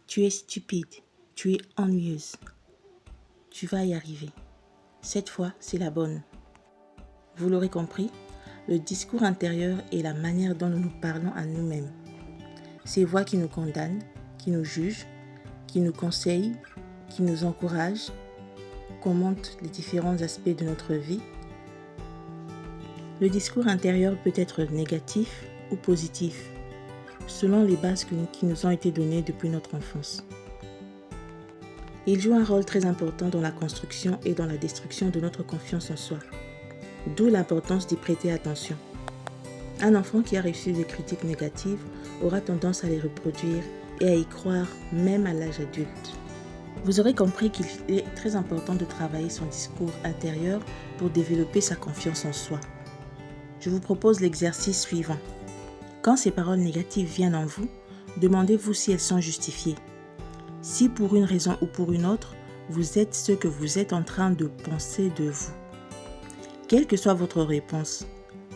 Tu es stupide, tu es ennuyeuse. Tu vas y arriver. Cette fois, c'est la bonne. Vous l'aurez compris, le discours intérieur est la manière dont nous nous parlons à nous-mêmes. Ces voix qui nous condamnent, qui nous jugent, qui nous conseillent, qui nous encouragent, commentent les différents aspects de notre vie. Le discours intérieur peut être négatif ou positif, selon les bases qui nous ont été données depuis notre enfance. Il joue un rôle très important dans la construction et dans la destruction de notre confiance en soi, d'où l'importance d'y prêter attention. Un enfant qui a reçu des critiques négatives aura tendance à les reproduire et à y croire même à l'âge adulte. Vous aurez compris qu'il est très important de travailler son discours intérieur pour développer sa confiance en soi. Je vous propose l'exercice suivant. Quand ces paroles négatives viennent en vous, demandez-vous si elles sont justifiées. Si pour une raison ou pour une autre, vous êtes ce que vous êtes en train de penser de vous. Quelle que soit votre réponse,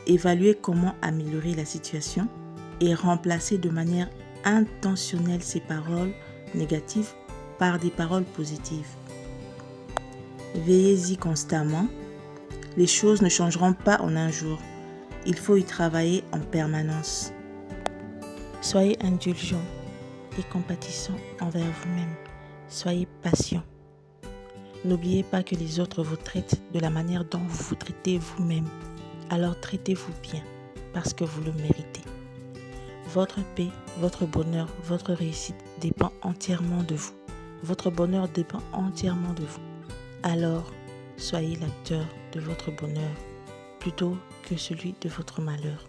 évaluez comment améliorer la situation et remplacer de manière intentionnelle ces paroles négatives par des paroles positives. Veillez-y constamment. Les choses ne changeront pas en un jour. Il faut y travailler en permanence. Soyez indulgents et compatissants envers vous-même. Soyez patients. N'oubliez pas que les autres vous traitent de la manière dont vous vous traitez vous-même. Alors traitez-vous bien parce que vous le méritez. Votre paix, votre bonheur, votre réussite dépend entièrement de vous. Votre bonheur dépend entièrement de vous. Alors, soyez l'acteur de votre bonheur plutôt que celui de votre malheur.